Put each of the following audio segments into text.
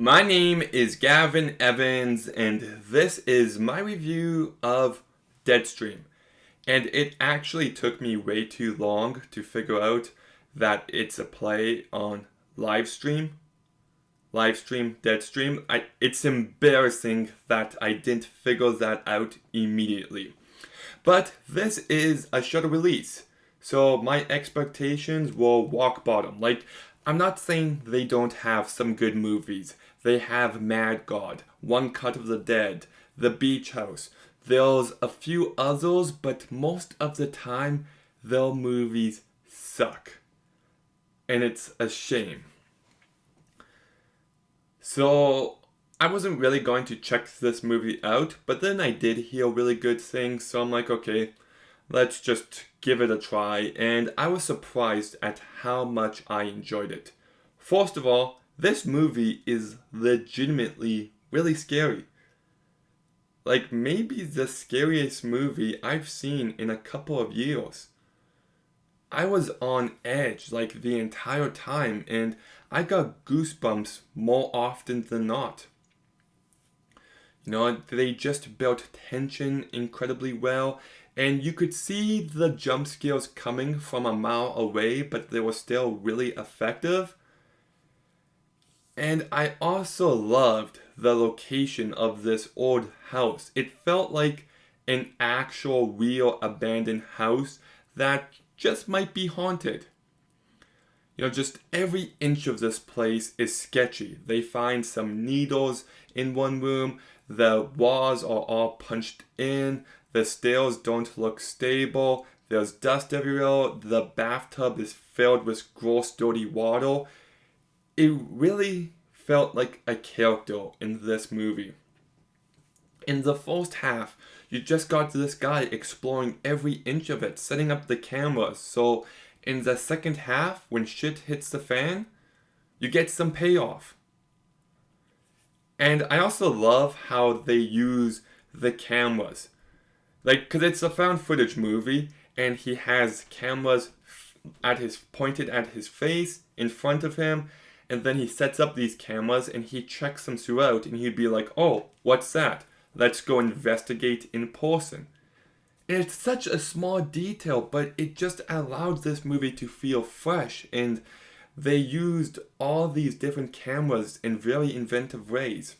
My name is Gavin Evans, and this is my review of Deadstream. And it actually took me way too long to figure out that it's a play on Livestream. Livestream, Deadstream. It's embarrassing that I didn't figure that out immediately. But this is a Shutter release, so my expectations will rock bottom. I'm not saying they don't have some good movies. They have Mad God, One Cut of the Dead, The Beach House. There's a few others, but most of the time, their movies suck. And it's a shame. So, I wasn't really going to check this movie out, but then I did hear really good things, so I'm like, okay, let's just give it a try, and I was surprised at how much I enjoyed it. First of all, this movie is legitimately really scary. Like, maybe the scariest movie I've seen in a couple of years. I was on edge like the entire time, and I got goosebumps more often than not. They just built tension incredibly well, and you could see the jump scares coming from a mile away, but they were still really effective. And I also loved the location of this old house. It felt like an actual real abandoned house that just might be haunted. Just every inch of this place is sketchy. They find some needles in one room, the walls are all punched in, the stairs don't look stable, there's dust everywhere, the bathtub is filled with gross, dirty water. It really felt like a character in this movie. In the first half, you just got this guy exploring every inch of it, setting up the cameras. So in the second half, when shit hits the fan, you get some payoff. And I also love how they use the cameras. Because it's a found footage movie, and he has cameras pointed at his face, in front of him, and then he sets up these cameras and he checks them throughout, and he'd be like, oh, what's that? Let's go investigate in person. And it's such a small detail, but it just allowed this movie to feel fresh, and they used all these different cameras in very inventive ways.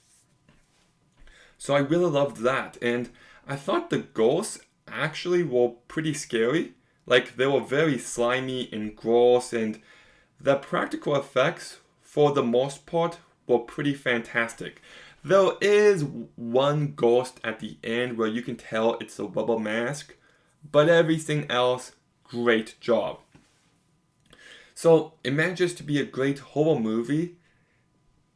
So I really loved that, and I thought the ghosts actually were pretty scary. They were very slimy and gross, and the practical effects, for the most part, were pretty fantastic. There is one ghost at the end where you can tell it's a rubber mask, but everything else, great job. So it manages to be a great horror movie.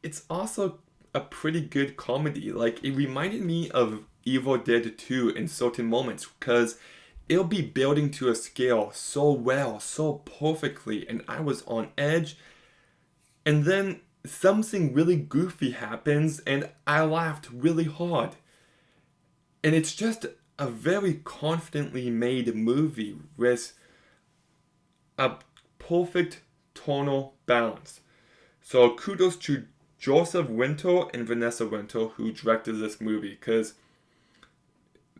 It's also a pretty good comedy. It reminded me of Evil Dead 2 in certain moments, because it'll be building to a scale so well, so perfectly, and I was on edge. And then something really goofy happens, and I laughed really hard. And it's just a very confidently made movie with a perfect tonal balance. So kudos to Joseph Winter and Vanessa Winter, who directed this movie, because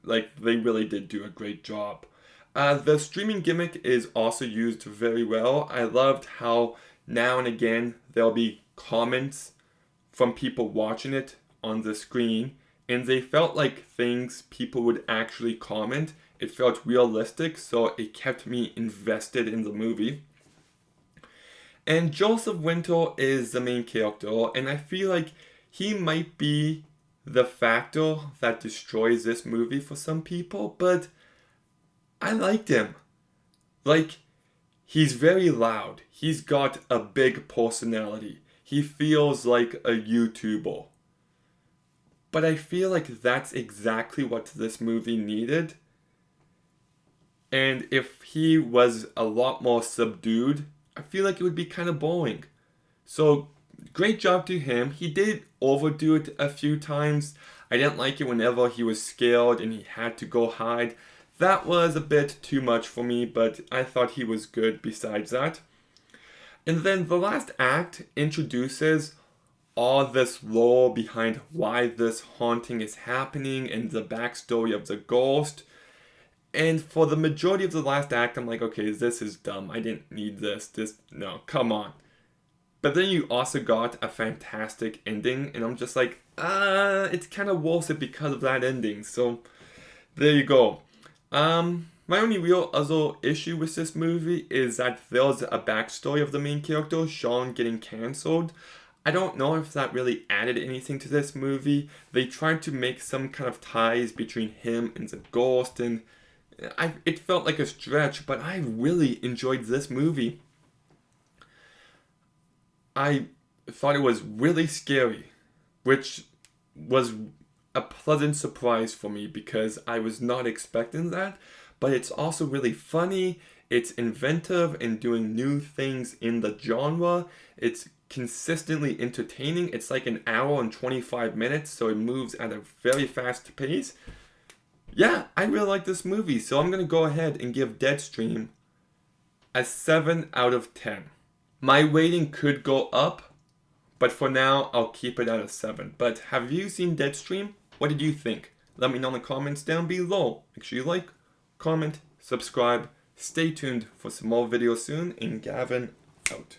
they really did do a great job. The streaming gimmick is also used very well. I loved how now and again there'll be comments from people watching it on the screen, and they felt like things people would actually comment. It felt realistic, so it kept me invested in the movie. And Joseph Winter is the main character, and I feel like he might be the factor that destroys this movie for some people, but I liked him. He's very loud. He's got a big personality. He feels like a YouTuber. But I feel like that's exactly what this movie needed. And if he was a lot more subdued, I feel like it would be kind of boring. So, great job to him. He did overdo it a few times. I didn't like it whenever he was scared and he had to go hide. That was a bit too much for me, but I thought he was good besides that. And then the last act introduces all this lore behind why this haunting is happening and the backstory of the ghost. And for the majority of the last act, I'm like, okay, this is dumb. I didn't need this. No, come on. But then you also got a fantastic ending, and I'm just like, it's kind of worth it because of that ending. So there you go. My only real other issue with this movie is that there's a backstory of the main character, Sean, getting cancelled. I don't know if that really added anything to this movie. They tried to make some kind of ties between him and the ghost, and it felt like a stretch, but I really enjoyed this movie. I thought it was really scary, which was a pleasant surprise for me because I was not expecting that. But it's also really funny, it's inventive and doing new things in the genre. It's consistently entertaining. It's like an hour and 25 minutes, so it moves at a very fast pace. Yeah, I really like this movie, so I'm gonna go ahead and give Deadstream a 7 out of 10. My rating could go up, but for now, I'll keep it at a 7. But have you seen Deadstream? What did you think? Let me know in the comments down below. Make sure you like, comment, subscribe. Stay tuned for some more videos soon, and Gavin out.